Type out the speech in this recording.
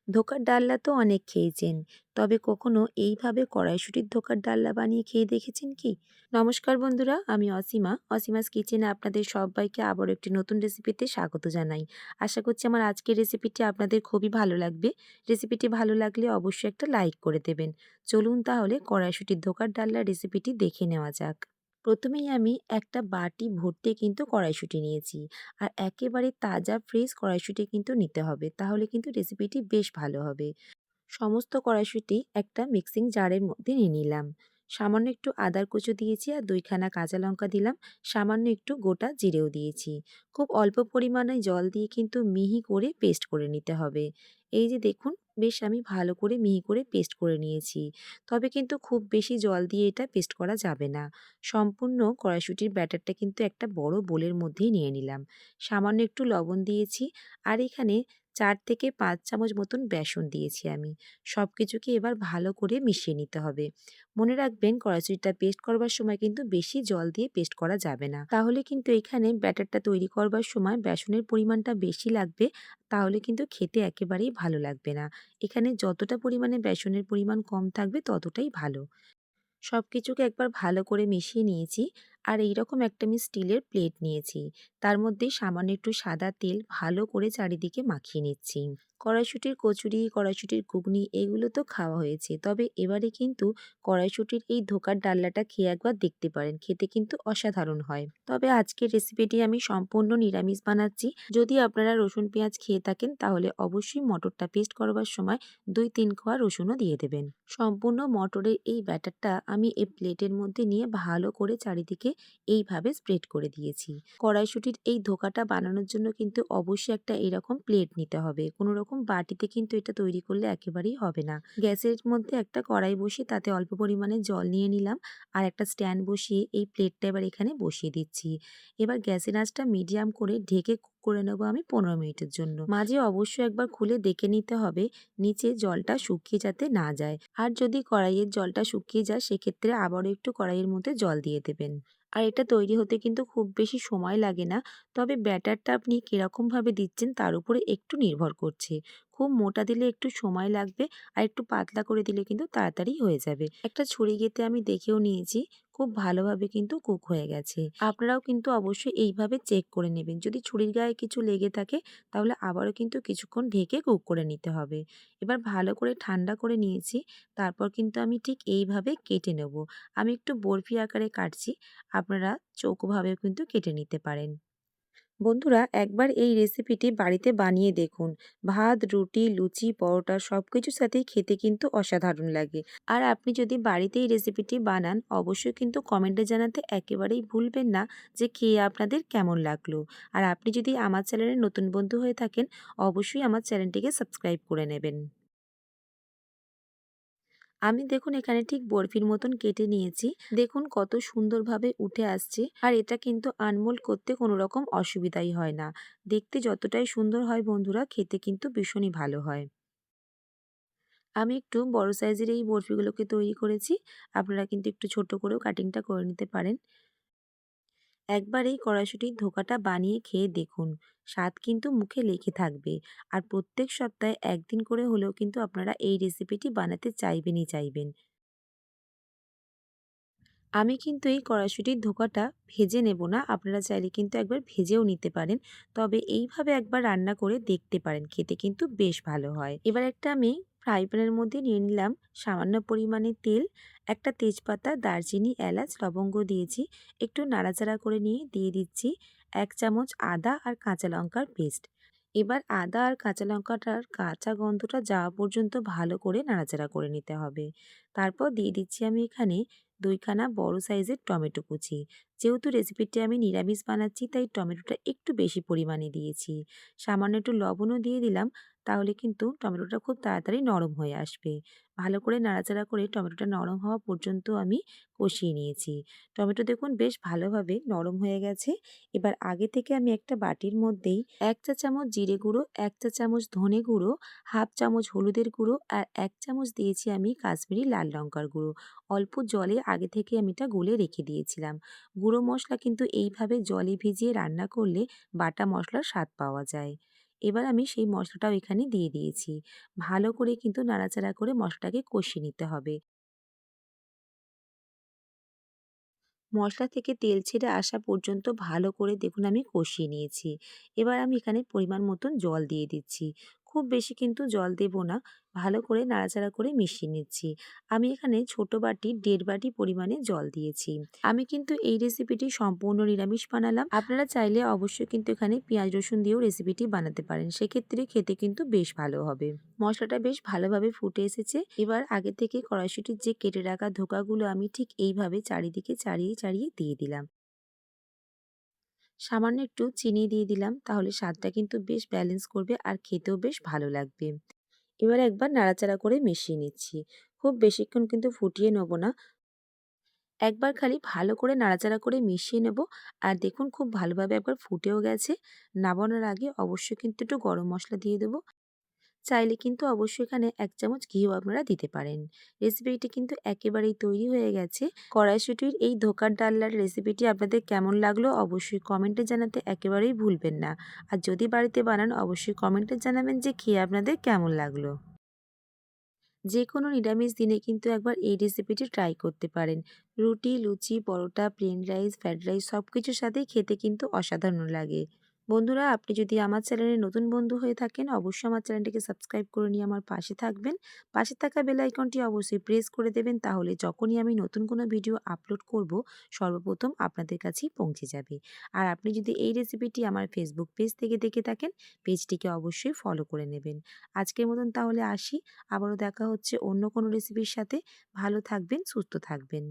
ধোকার ডালনা তো অনেক খেয়েছেন। তবে কখনো এইভাবে কড়াইশুঁটির ধোকার ডালনা বানিয়ে খেয়ে দেখেছেন কি? নমস্কার বন্ধুরা, আমি অসীমা। অসীমাস কিচেনে আপনাদের সবাইকে আবারও একটি নতুন রেসিপিতে স্বাগত জানাই। আশা করছি আমার আজকের রেসিপিটি আপনাদের খুবই ভালো লাগবে। রেসিপিটি ভালো লাগলে অবশ্যই একটা লাইক করে দেবেন। চলুন তাহলে কড়াইশুঁটির ধোকার ডালনার রেসিপিটি দেখে নেওয়া যাক। প্রথমেই আমি একটা বাটি ভর্তি কিন্তু কড়াইশুঁটি নিয়েছি। আর একেবারে তাজা ফ্রেশ কড়াইশুঁটি কিন্তু নিতে হবে। তাহলে কিন্তু রেসিপিটি বেশ ভালো হবে। সমস্ত কড়াইশুঁটি একটা মিক্সিং জারের মধ্যে নিয়ে নিলাম। সামান্য একটু আদার কুচো দিয়েছি আর ২ খানা কাঁচা লঙ্কা দিলাম। সামান্য একটু গোটা জিরেও দিয়েছি। খুব অল্প পরিমাণে জল দিয়ে কিন্তু মিহি করে পেস্ট করে নিতে হবে। এই যে দেখুন, বেশ আমি ভালো করে মিহি করে পেস্ট করে নিয়েছি। তবে কিন্তু খুব বেশি জল দিয়ে এটা পেস্ট করা যাবে না। সম্পূর্ণ কড়াইশুঁটির ব্যাটারটা কিন্তু একটা বড় বোলের মধ্যেই নিয়ে নিলাম। সামান্য একটু লবণ দিয়েছি। আর এখানে ৪ থেকে ৫ চামচ মতন বেসন দিয়েছি আমি। সবকিছুকে এবার ভালো করে মিশিয়ে নিতে হবে। মনে রাখবেন, কড়াইশুঁটিটা পেস্ট করবার সময় কিন্তু বেশি জল দিয়ে পেস্ট করা যাবে না। তাহলে কিন্তু এখানে ব্যাটারটা তৈরি করবার সময় বেসনের পরিমাণটা বেশি লাগবে, তাহলে কিন্তু খেতে একেবারেই ভালো লাগবে না। এখানে যতটা পরিমাণে বেসনের পরিমাণ কম থাকবে ততটাই ভালো। সবকিছুকে একবার ভালো করে মিশিয়ে নিয়েছি। আর এইরকম একটা আমি স্টিলের প্লেট নিয়েছি। তার মধ্যে সামান্য একটু সাদা তেল ভালো করে চারিদিকে মাখিয়ে নিচ্ছি। কড়াইশুঁটির কচুরি, কড়াইশুঁটির ঘুগনি এগুলো তো খাওয়া হয়েছে। তবে এবারে কিন্তু কড়াইশুঁটির এই ধোকার ডালনাটা খেয়ে একবার দেখতে পারেন। খেতে কিন্তু অসাধারণ হয়। তবে আজকের রেসিপিটি আমি সম্পূর্ণ নিরামিষ বানাচ্ছি। যদি আপনারা রসুন পেঁয়াজ খেয়ে থাকেন তাহলে অবশ্যই মটরটা পেস্ট করবার সময় ২-৩ কোয়া রসুনও দিয়ে দেবেন। সম্পূর্ণ মটরের এই ব্যাটারটা আমি এই প্লেটের মধ্যে নিয়ে ভালো করে চারিদিকে এইভাবে স্প্রেড করে দিয়েছি। কড়াইশুঁটির এই ধোকাটা বানানোর জন্য কিন্তু অবশ্যই একটা এরকম প্লেট নিতে হবে। কোনো রকম বাটিতে কিন্তু এটা তৈরি করলে একেবারেই হবে না। গ্যাসের মধ্যে একটা কড়াই বসিয়ে তাতে অল্প পরিমাণে জল নিয়ে নিলাম। আর একটা স্ট্যান্ড বসিয়ে এই প্লেটটা এবার এখানে বসিয়ে দিচ্ছি। এবার গ্যাসের আঁচটা মিডিয়াম করে ঢেকে কুক করে নেবো আমি ১৫ মিনিটের জন্য। মাঝে অবশ্যই একবার খুলে দেখে নিতে হবে নিচে জলটা শুকিয়ে যাতে না যায়। আর যদি কড়াইয়ের জলটা শুকিয়ে যায় সেক্ষেত্রে আবারও একটু কড়াইয়ের মধ্যে জল দিয়ে দেবেন। আর এটা তৈরি হতে কিন্তু খুব বেশি সময় লাগে না। তবে ব্যাটারটা আপনি কিরকমভাবে দিচ্ছেন তার উপরে একটু নির্ভর করছে। খুব মোটা দিলে একটু সময় লাগবে, আর একটু পাতলা করে দিলে কিন্তু তাড়াতাড়ি হয়ে যাবে। একটা ছুরি ঘেঁটে আমি দেখেও নিয়েছি, খুব ভালোভাবে কিন্তু কুক হয়ে গেছে। আপনারাও কিন্তু অবশ্যই এইভাবে চেক করে নেবেন। যদি ছুরির গায়ে কিছু লেগে থাকে তাহলে আবারও কিন্তু কিছুক্ষণ ঢেকে কুক করে নিতে হবে। এবার ভালো করে ঠান্ডা করে নিয়েছি। তারপর কিন্তু আমি ঠিক এইভাবে কেটে নেব। আমি একটু বরফি আকারে কাটছি। আপনারা চৌকোভাবেও কিন্তু কেটে নিতে পারেন। বন্ধুরা, একবার এই রেসিপিটি বাড়িতে বানিয়ে দেখুন। ভাত, রুটি, লুচি, পরোটা সবকিছুর সাথেই খেতে কিন্তু অসাধারণ লাগে। আর আপনি যদি বাড়িতে এই রেসিপিটি বানান অবশ্যই কিন্তু কমেন্টে জানাতে একেবারেই ভুলবেন না যে খেয়ে আপনাদের কেমন লাগলো। আর আপনি যদি আমার চ্যানেলের নতুন বন্ধু হয়ে থাকেন অবশ্যই আমার চ্যানেলটিকে সাবস্ক্রাইব করে নেবেন। আমি দেখুন এখানে ঠিক বরফির মতন কেটে নিয়েছি। দেখুন কত সুন্দরভাবে উঠে আসছে। আর এটা কিন্তু আনমোল্ড করতে কোনো রকম অসুবিধাই হয় না। দেখতে যতটাই সুন্দর হয় বন্ধুরা, খেতে কিন্তু ভীষণই ভালো হয়। আমি একটু বড় সাইজের এই বরফিগুলোকে তৈরি করেছি। আপনারা কিন্তু একটু ছোট করেও কাটিংটা করে নিতে পারেন। একবার এই কড়াইশুঁটির ধোকাটা বানিয়ে খেয়ে দেখুন। স্বাদ কিন্তু মুখে লেগে থাকবে। আর প্রত্যেক সপ্তাহে ১ দিন করে হলেও কিন্তু আপনারা এই রেসিপিটি বানাতে চাইবেনই চাইবেন। আমি কিন্তু এই কড়াইশুঁটির ধোকাটা ভেজে নেব না। আপনারা চাইলে কিন্তু একবার ভেজেও নিতে পারেন। তবে এইভাবে একবার রান্না করে দেখতে পারেন। খেতে কিন্তু বেশ ভালো হয়। এবার একটা আমি ফ্রাই প্যানের মধ্যে নিয়ে নিলাম সামান্য পরিমাণে তেল, একটা তেজপাতা, দারচিনি, এলাচ, লবঙ্গ দিয়েছি। একটু নাড়াচাড়া করে নিয়ে দিয়ে দিচ্ছি ১ চামচ আদা আর কাঁচা লঙ্কার পেস্ট। এবার আদা আর কাঁচা লঙ্কাটার কাঁচা গন্ধটা যাওয়া পর্যন্ত ভালো করে নাড়াচাড়া করে নিতে হবে। তারপর দিয়ে দিচ্ছি আমি এখানে ২ খানা বড় সাইজের টমেটো কুচি। যেহেতু রেসিপিটি আমি নিরামিষ বানাচ্ছি তাই টমেটোটা একটু বেশি পরিমাণে দিয়েছি। সামান্য একটু লবণও দিয়ে দিলাম, তাহলে কিন্তু টমেটোটা খুব তাড়াতাড়ি নরম হয়ে আসবে। ভালো করে নাড়াচাড়া করে টমেটোটা নরম হওয়া পর্যন্ত আমি কষিয়ে নিয়েছি। টমেটো দেখুন বেশ ভালোভাবে নরম হয়ে গেছে। এবার আগে থেকে আমি একটা বাটির মধ্যেই ১ চা চামচ জিরে গুঁড়ো, ১ চা চামচ ধনে গুঁড়ো, হাফ চামচ হলুদের গুঁড়ো আর ১ চামচ দিয়েছি আমি কাশ্মীরি লাল লঙ্কার গুঁড়ো। অল্প জলে আগে থেকে আমি এটা গুলে রেখে দিয়েছিলাম। গুঁড়ো মশলা কিন্তু এইভাবে জলে ভিজিয়ে রান্না করলে বাটা মশলার স্বাদ পাওয়া যায়। এবার আমি সেই মশলাটাও এখানে দিয়ে দিয়েছি। ভালো করে কিন্তু নাড়াচাড়া করে মশলাটাকে কষিয়ে নিতে হবে। মশলা থেকে তেল ছেড়ে আসা পর্যন্ত ভালো করে দেখুন আমি কষিয়ে নিয়েছি। এবার আমি এখানে পরিমাণ মতন জল দিয়ে দিচ্ছি। খুব বেশি কিন্তু জল দেব না। ভালো করে নাড়াচাড়া করে মিশিয়ে নিচ্ছি। আমি এখানে ছোট বাটি ১.৫ বাটি পরিমাণে জল দিয়েছি। আমি কিন্তু এই রেসিপিটি সম্পূর্ণ নিরামিষ বানালাম। আপনারা চাইলে অবশ্যই কিন্তু এখানে পেঁয়াজ রসুন দিয়েও রেসিপিটি বানাতে পারেন। সেক্ষেত্রে খেতে কিন্তু বেশ ভালো হবে। মশলাটা বেশ ভালোভাবে ফুটে এসেছে। এবার আগে থেকে কড়াইশুঁটির যে কেটে রাখা ধোকাগুলো আমি ঠিক এইভাবে চারিদিকে ছাড়িয়ে ছাড়িয়ে দিয়ে দিলাম। সামান্য একটু চিনি দিয়ে দিলাম, তাহলে স্বাদটা কিন্তু বেশ ব্যালেন্স করবে আর খেতেও বেশ ভালো লাগবে। এবার একবার নাড়াচাড়া করে মিশিয়ে নিচ্ছি। খুব বেশিক্ষণ কিন্তু ফুটিয়ে নেব না। একবার খালি ভালো করে নাড়াচাড়া করে মিশিয়ে নেব। আর দেখুন খুব ভালোভাবে একবার ফুটেও গেছে। নামানোর আগে অবশ্যই কিন্তু একটু গরম মসলা দিয়ে দেব। চাইলে কিন্তু অবশ্যই এখানে ১ চামচ ঘিও আপনারা দিতে পারেন। রেসিপিটি কিন্তু একেবারেই তৈরি হয়ে গেছে। কড়াইশুঁটির এই ধোকার ডালনার রেসিপিটি আপনাদের কেমন লাগলো অবশ্যই কমেন্টে জানাতে একেবারেই ভুলবেন না। আর যদি বাড়িতে বানান অবশ্যই কমেন্টে জানাবেন যে খেয়ে আপনাদের কেমন লাগলো। যেকোনো নিরামিষ দিনে কিন্তু একবার এই রেসিপিটি ট্রাই করতে পারেন। রুটি, লুচি, পরোটা, প্লেন রাইস, ফ্রাইড রাইস সবকিছুর সাথেই খেতে কিন্তু অসাধারণ লাগে। বন্ধুরা, আপনি যদি আমার চ্যানেলে নতুন বন্ধু হয়ে থাকেন অবশ্যই আমার চ্যানেলটিকে সাবস্ক্রাইব করে নিয়ে আমার পাশে থাকবেন। পাশে থাকা বেল আইকনটি অবশ্যই প্রেস করে দেবেন, তাহলে যখনই আমি নতুন কোনো ভিডিও আপলোড করব সর্বপ্রথম আপনাদের কাছেই পৌঁছে যাবে। আর আপনি যদি এই রেসিপিটি আমার ফেসবুক পেজ থেকে দেখে থাকেন পেজটিকে অবশ্যই ফলো করে নেবেন। আজকের মতন তাহলে আসি। আবারও দেখা হচ্ছে অন্য কোনো রেসিপির সাথে। ভালো থাকবেন, সুস্থ থাকবেন।